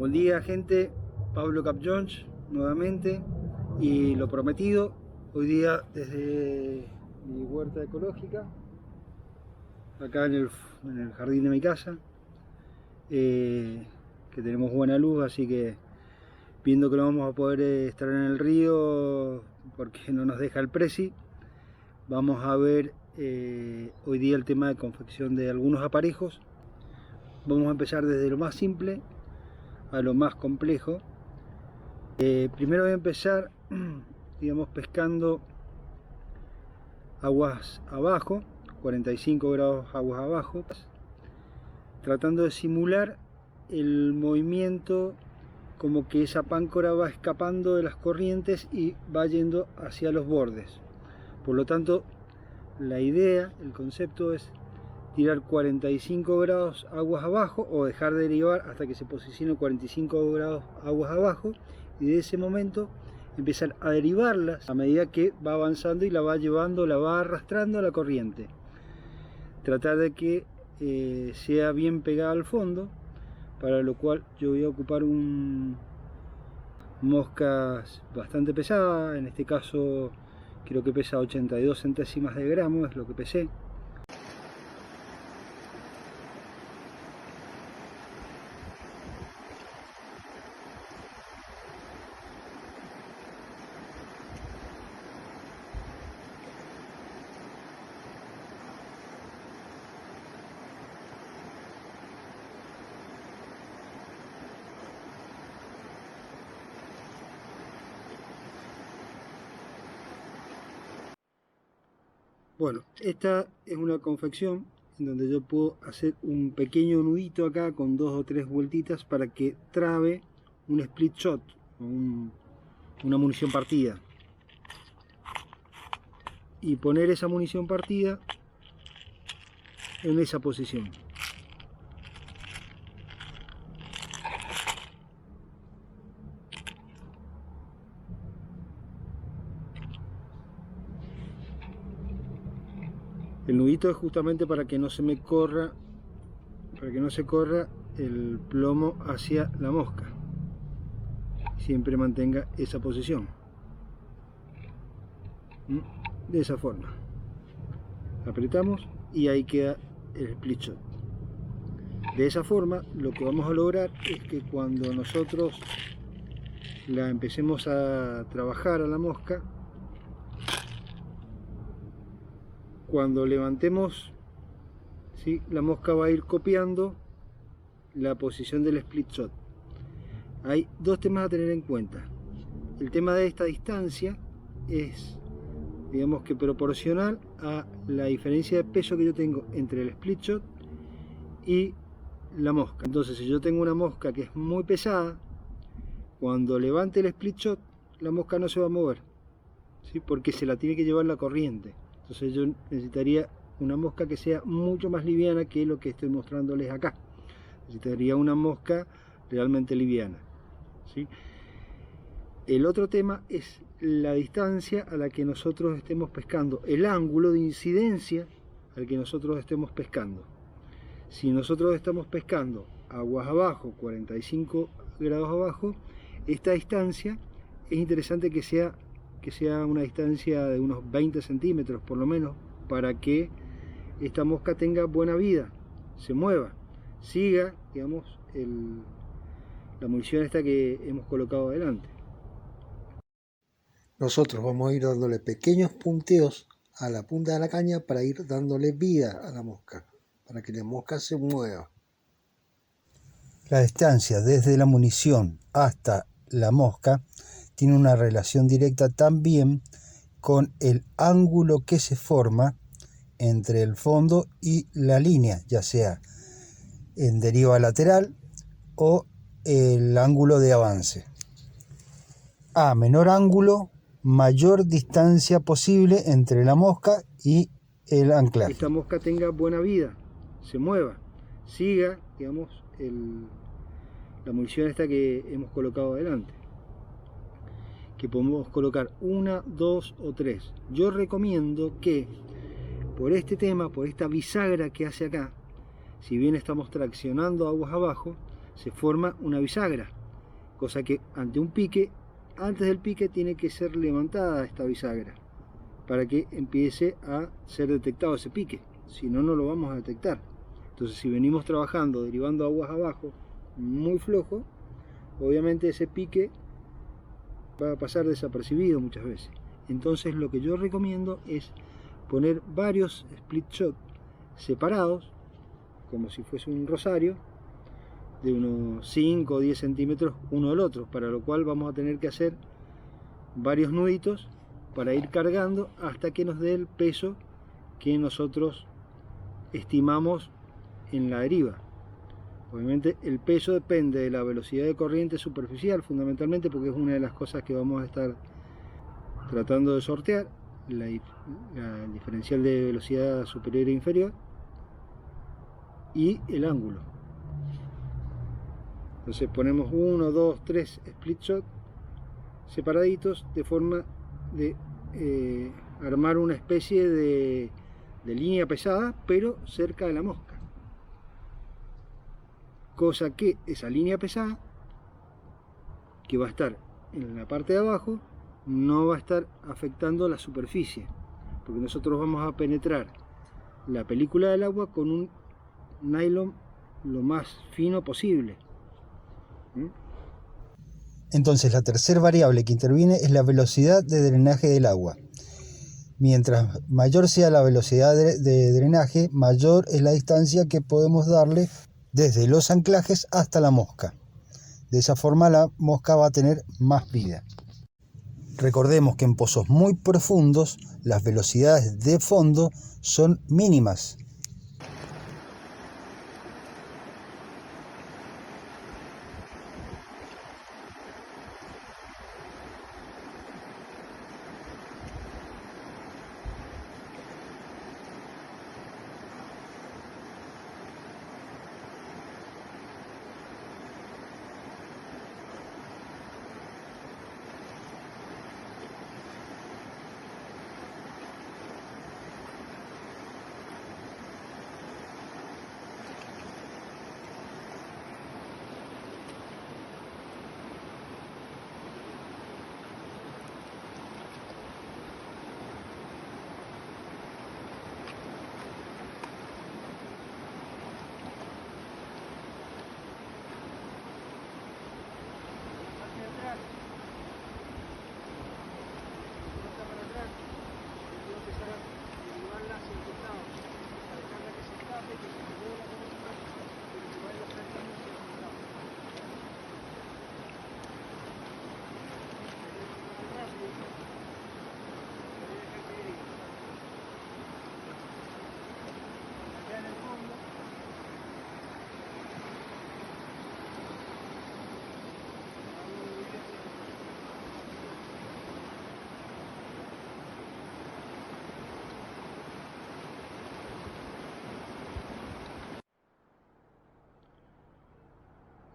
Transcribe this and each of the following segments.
Buen día, gente. Pablo Capjones nuevamente, y lo prometido, hoy día desde mi huerta ecológica, acá en el jardín de mi casa, que tenemos buena luz, así que viendo que no vamos a poder estar en el río porque no nos deja el preci, vamos a ver hoy día el tema de confección de algunos aparejos. Vamos a empezar desde lo más simple a lo más complejo. Primero voy a empezar, digamos, pescando aguas abajo, 45 grados aguas abajo, tratando de simular el movimiento, como que esa páncora va escapando de las corrientes y va yendo hacia los bordes. Por lo tanto, la idea, el concepto es tirar 45 grados aguas abajo o dejar de derivar hasta que se posicione 45 grados aguas abajo, y de ese momento empezar a derivarlas a medida que va avanzando y la va llevando, la va arrastrando a la corriente. Tratar de que sea bien pegada al fondo, para lo cual yo voy a ocupar moscas bastante pesadas. En este caso creo que pesa 82 centésimas de gramo, es lo que pesé. Bueno, esta es una confección en donde yo puedo hacer un pequeño nudito acá con 2 o 3 vueltitas para que trabe un split shot, una munición partida, y poner esa munición partida en esa posición. El nudito es justamente para que no se me corra, para que no se corra el plomo hacia la mosca. Siempre mantenga esa posición. De esa forma. Apretamos y ahí queda el split shot. De esa forma, lo que vamos a lograr es que cuando nosotros la empecemos a trabajar a la mosca, cuando levantemos, ¿sí?, la mosca va a ir copiando la posición del split shot. Hay dos temas a tener en cuenta. El tema de esta distancia es, digamos, que proporcional a la diferencia de peso que yo tengo entre el split shot y la mosca. Entonces, si yo tengo una mosca que es muy pesada, cuando levante el split shot, la mosca no se va a mover, ¿sí?, porque se la tiene que llevar la corriente. Entonces yo necesitaría una mosca que sea mucho más liviana que lo que estoy mostrándoles acá. Necesitaría una mosca realmente liviana, ¿sí? El otro tema es la distancia a la que nosotros estemos pescando, el ángulo de incidencia al que nosotros estemos pescando. Si nosotros estamos pescando aguas abajo, 45 grados abajo, esta distancia es interesante que sea una distancia de unos 20 centímetros por lo menos, para que esta mosca tenga buena vida, se mueva, siga, digamos, la munición esta que hemos colocado adelante. Nosotros vamos a ir dándole pequeños punteos a la punta de la caña para ir dándole vida a la mosca, para que la mosca se mueva. La distancia desde la munición hasta la mosca tiene una relación directa también con el ángulo que se forma entre el fondo y la línea, ya sea en deriva lateral o el ángulo de avance. A menor ángulo, mayor distancia posible entre la mosca y el anclaje. Esta mosca tenga buena vida, se mueva, siga, digamos, la munición esta que hemos colocado adelante, que podemos colocar 1, 2 o 3. Yo recomiendo que por este tema, por esta bisagra que hace acá, si bien estamos traccionando aguas abajo, se forma una bisagra. cosa que ante un pique, antes del pique tiene que ser levantada esta bisagra para que empiece a ser detectado ese pique, si no, no lo vamos a detectar. Entonces, si venimos trabajando derivando aguas abajo muy flojo, obviamente ese pique va a pasar desapercibido muchas veces. Entonces, lo que yo recomiendo es poner varios split shot separados, como si fuese un rosario, de unos 5 o 10 centímetros uno del otro, para lo cual vamos a tener que hacer varios nuditos para ir cargando hasta que nos dé el peso que nosotros estimamos en la deriva. Obviamente el peso depende de la velocidad de corriente superficial, fundamentalmente, porque es una de las cosas que vamos a estar tratando de sortear, la diferencial de velocidad superior e inferior, y el ángulo. Entonces ponemos 1, 2, 3 split shot separaditos de forma de armar una especie de línea pesada, pero cerca de la mosca. Cosa que esa línea pesada, que va a estar en la parte de abajo, no va a estar afectando la superficie, porque nosotros vamos a penetrar la película del agua con un nylon lo más fino posible. Entonces, la tercera variable que interviene es la velocidad de drenaje del agua. Mientras mayor sea la velocidad de drenaje, mayor es la distancia que podemos darle desde los anclajes hasta la mosca. De esa forma la mosca va a tener más vida. Recordemos que en pozos muy profundos las velocidades de fondo son mínimas.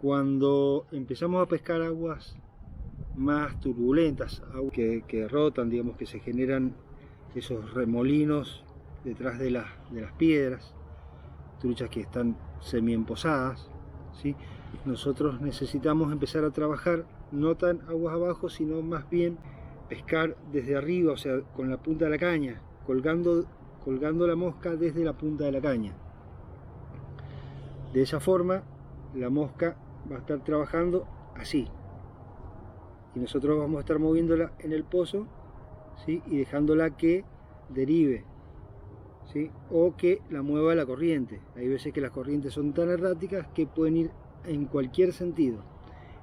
Cuando empezamos a pescar aguas más turbulentas, aguas que rotan, digamos, que se generan esos remolinos detrás de las piedras, truchas que están semi-emposadas, ¿sí? Nosotros necesitamos empezar a trabajar no tan aguas abajo, sino más bien pescar desde arriba, o sea, con la punta de la caña, colgando la mosca desde la punta de la caña. De esa forma, la mosca va a estar trabajando así, y nosotros vamos a estar moviéndola en el pozo, ¿sí? Y dejándola que derive, ¿sí? O que la mueva la corriente. Hay veces que las corrientes son tan erráticas que pueden ir en cualquier sentido.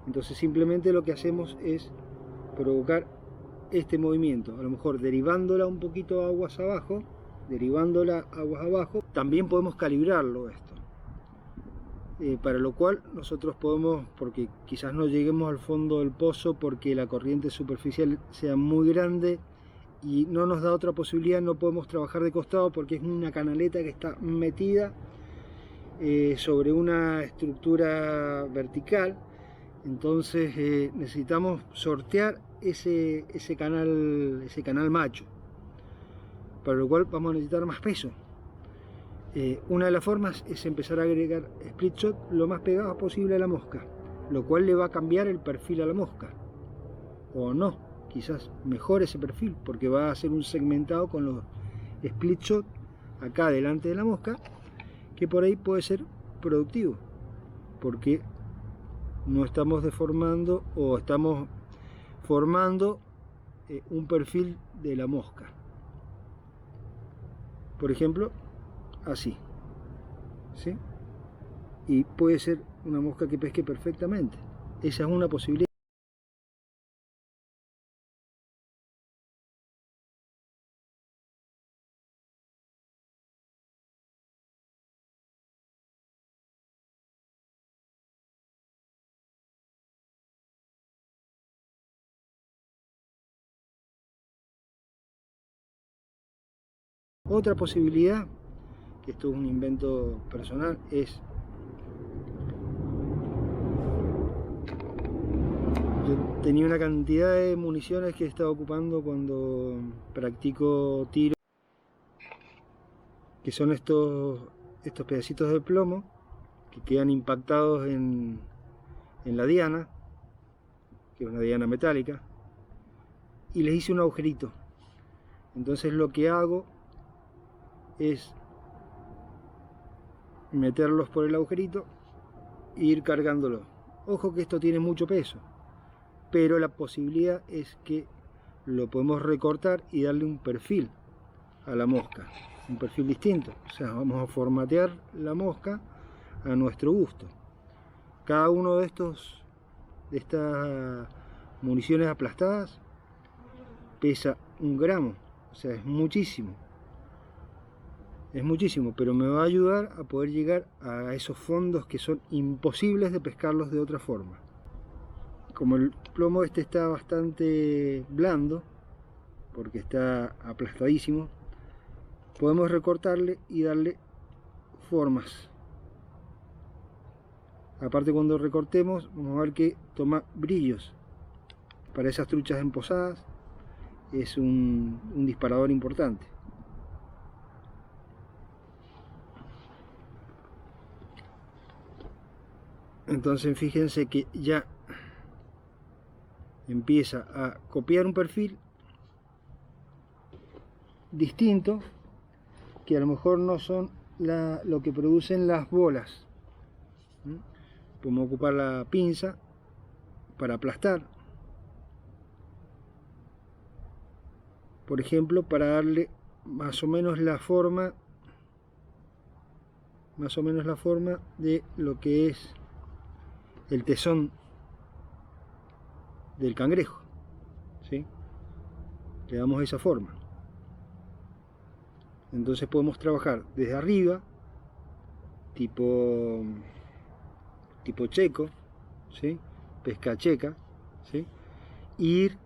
Entonces simplemente lo que hacemos es provocar este movimiento, a lo mejor derivándola un poquito aguas abajo, También podemos calibrarlo esto. Para lo cual nosotros podemos, porque quizás no lleguemos al fondo del pozo porque la corriente superficial sea muy grande y no nos da otra posibilidad, no podemos trabajar de costado porque es una canaleta que está metida sobre una estructura vertical. Entonces necesitamos sortear ese canal macho, para lo cual vamos a necesitar más peso. Una de las formas es empezar a agregar split shot lo más pegados posible a la mosca, lo cual le va a cambiar el perfil a la mosca, o no, quizás mejore ese perfil, porque va a hacer un segmentado con los split shot acá delante de la mosca, que por ahí puede ser productivo, porque no estamos deformando o estamos formando un perfil de la mosca. Por ejemplo, así, ¿sí? Y puede ser una mosca que pesque perfectamente. Esa es una posibilidad. Otra posibilidad, que esto es un invento personal, es yo tenía una cantidad de municiones que estaba ocupando cuando practico tiro, que son estos pedacitos de plomo que quedan impactados en la diana, que es una diana metálica, y les hice un agujerito. Entonces lo que hago es meterlos por el agujerito e ir cargándolos. Ojo que esto tiene mucho peso, pero la posibilidad es que lo podemos recortar y darle un perfil a la mosca, un perfil distinto. O sea, vamos a formatear la mosca a nuestro gusto. Cada uno de estas municiones aplastadas pesa 1 gramo, o sea, es muchísimo. Es muchísimo, pero me va a ayudar a poder llegar a esos fondos que son imposibles de pescarlos de otra forma. Como el plomo este está bastante blando, porque está aplastadísimo, podemos recortarle y darle formas. Aparte, cuando recortemos, vamos a ver que toma brillos. Para esas truchas emposadas es un disparador importante. Entonces fíjense que ya empieza a copiar un perfil distinto, que a lo mejor no son lo que producen las bolas. Podemos ocupar la pinza para aplastar, por ejemplo, para darle más o menos la forma de lo que es el tesón del cangrejo, ¿sí? Le damos esa forma. Entonces podemos trabajar desde arriba, tipo checo, ¿sí? Pesca checa, ¿sí? Ir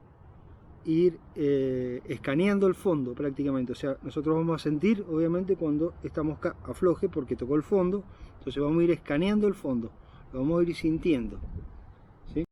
escaneando el fondo prácticamente. O sea, nosotros vamos a sentir obviamente cuando esta mosca afloje porque tocó el fondo. Entonces vamos a ir escaneando el fondo, lo vamos a ir sintiendo, ¿sí?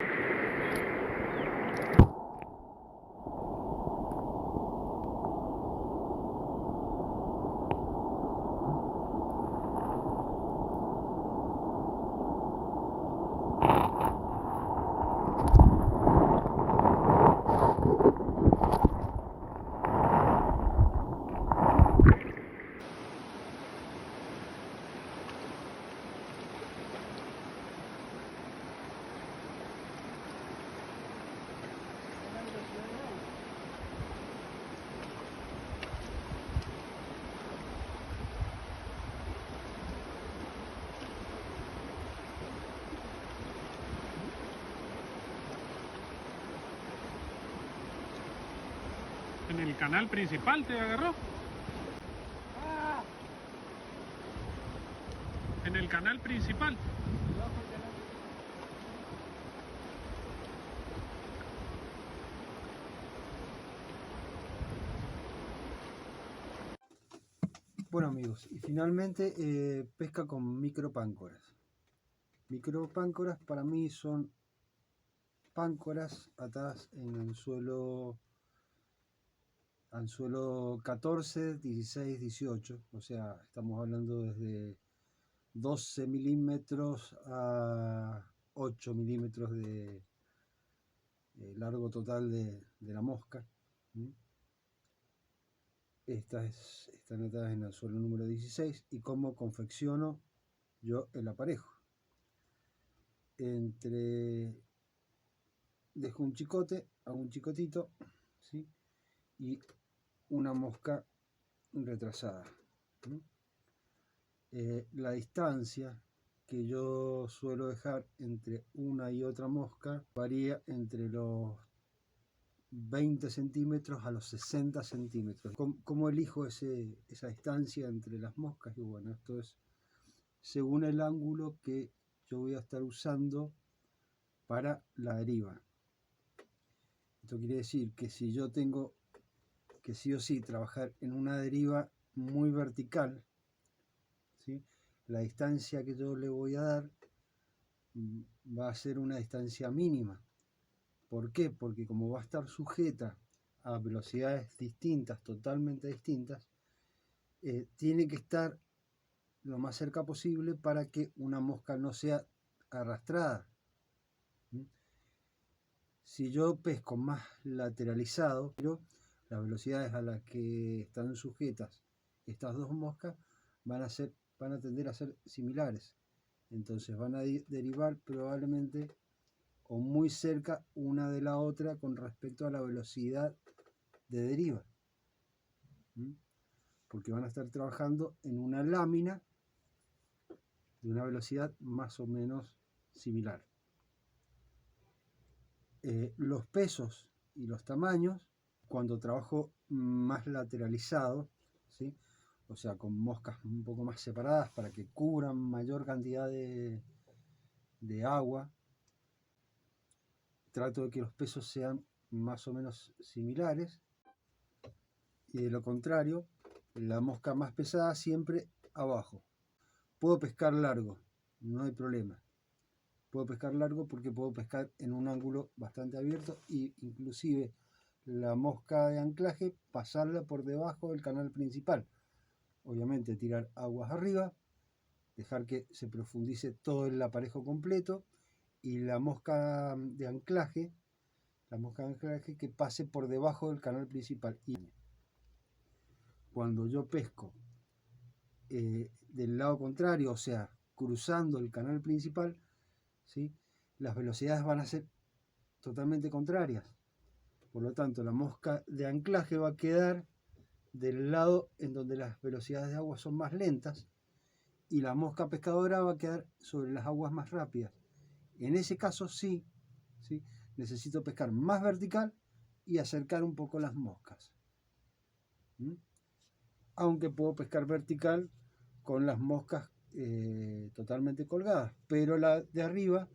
En el canal principal te agarró. En el canal principal. Bueno amigos, y finalmente pesca con micropáncoras. Micropáncoras para mí son páncoras atadas en anzuelo 14, 16, 18, o sea, estamos hablando desde 12 milímetros a 8 milímetros de largo total de la mosca. Esta está anotada en el suelo número 16 y cómo confecciono yo el aparejo. Dejo un chicote, hago un chicotito, ¿sí? Y una mosca retrasada. La distancia que yo suelo dejar entre una y otra mosca varía entre los 20 centímetros a los 60 centímetros. ¿Cómo elijo esa distancia entre las moscas? Y bueno, esto es según el ángulo que yo voy a estar usando para la deriva. Esto quiere decir que si yo tengo que sí o sí trabajar en una deriva muy vertical, ¿sí?, la distancia que yo le voy a dar va a ser una distancia mínima. ¿Por qué? Porque como va a estar sujeta a velocidades distintas, totalmente distintas, tiene que estar lo más cerca posible para que una mosca no sea arrastrada. Si yo pesco más lateralizado, las velocidades a las que están sujetas estas dos moscas van a tender a ser similares. Entonces van a derivar probablemente o muy cerca una de la otra con respecto a la velocidad de deriva. Porque van a estar trabajando en una lámina de una velocidad más o menos similar. Los pesos y los tamaños, cuando trabajo más lateralizado, ¿sí?, o sea, con moscas un poco más separadas para que cubran mayor cantidad de agua, trato de que los pesos sean más o menos similares, y de lo contrario, la mosca más pesada siempre abajo. Puedo pescar largo, no hay problema. Puedo pescar largo porque puedo pescar en un ángulo bastante abierto e inclusive la mosca de anclaje pasarla por debajo del canal principal. Obviamente tirar aguas arriba, dejar que se profundice todo el aparejo completo y la mosca de anclaje que pase por debajo del canal principal. Y cuando yo pesco del lado contrario, o sea, cruzando el canal principal, ¿sí?, las velocidades van a ser totalmente contrarias. Por lo tanto, la mosca de anclaje va a quedar del lado en donde las velocidades de agua son más lentas y la mosca pescadora va a quedar sobre las aguas más rápidas. En ese caso sí, necesito pescar más vertical y acercar un poco las moscas. Aunque puedo pescar vertical con las moscas totalmente colgadas, pero la de arriba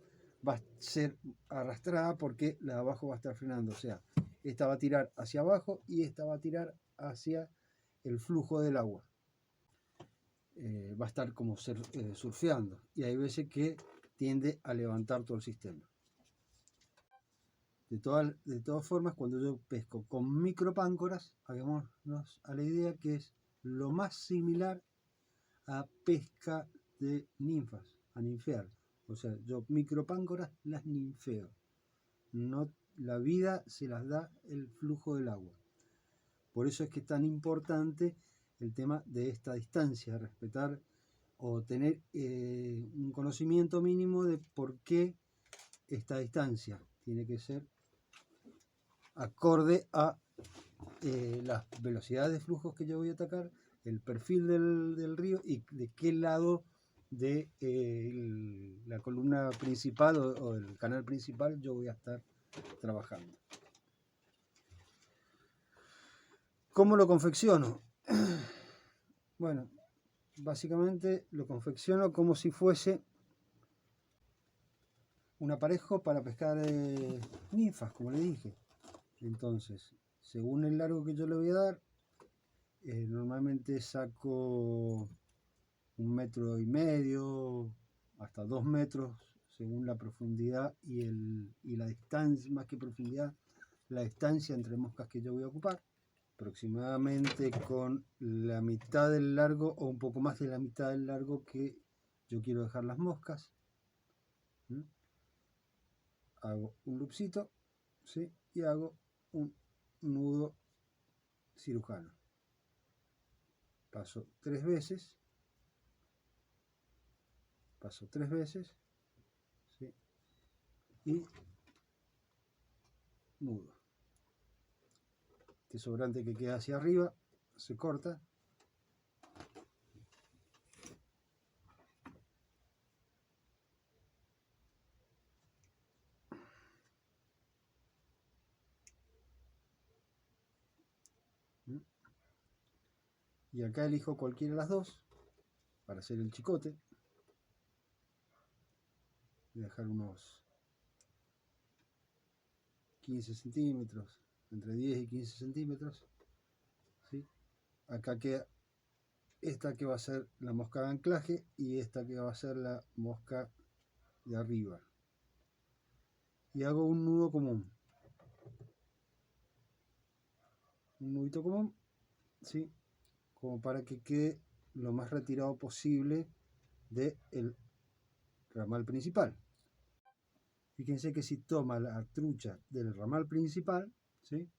va a ser arrastrada porque la de abajo va a estar frenando. O sea, esta va a tirar hacia abajo y esta va a tirar hacia el flujo del agua. Va a estar como surfeando y hay veces que tiende a levantar todo el sistema. De todas formas, cuando yo pesco con micropáncoras, hagámonos a la idea que es lo más similar a pesca de ninfas, a ninfear. O sea, yo micropáncoras las ninfeo. No, la vida se las da el flujo del agua. Por eso es que es tan importante el tema de esta distancia, respetar o tener un conocimiento mínimo de por qué esta distancia tiene que ser acorde a las velocidades de flujos que yo voy a atacar, el perfil del río y de qué lado de la columna principal o el canal principal yo voy a estar trabajando. ¿Cómo lo confecciono? Bueno, básicamente lo confecciono como si fuese un aparejo para pescar ninfas, como le dije. Entonces, según el largo que yo le voy a dar, normalmente saco 1,5 metros hasta 2 metros, según la profundidad y la distancia, más que profundidad, la distancia entre moscas que yo voy a ocupar. Aproximadamente con la mitad del largo o un poco más de la mitad del largo que yo quiero dejar las moscas. hago un loopcito, ¿sí? Y hago un nudo cirujano. Paso 3 veces, ¿sí? Y nudo. Este sobrante que queda hacia arriba se corta. Y acá elijo cualquiera de las dos para hacer el chicote. Voy a dejar unos 15 centímetros, entre 10 y 15 centímetros, ¿sí? Acá queda esta que va a ser la mosca de anclaje y esta que va a ser la mosca de arriba. Y hago un nudo común. Un nudito común, ¿sí? Como para que quede lo más retirado posible del ramal principal. Fíjense que si toma la trucha del ramal principal, ¿sí?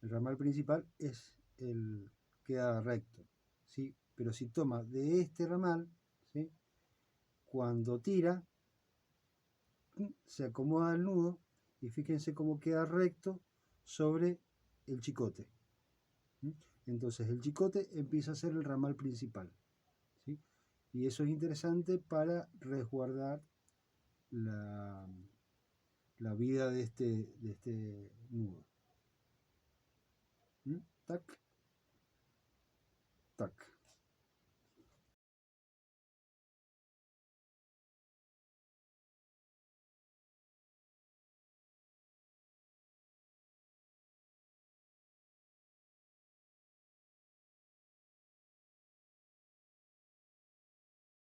El ramal principal queda recto, ¿sí? Pero si toma de este ramal, ¿sí? Cuando tira, se acomoda el nudo y fíjense cómo queda recto sobre el chicote. Entonces el chicote empieza a ser el ramal principal, ¿sí? Y eso es interesante para resguardar la vida de este nudo. ¿Tac?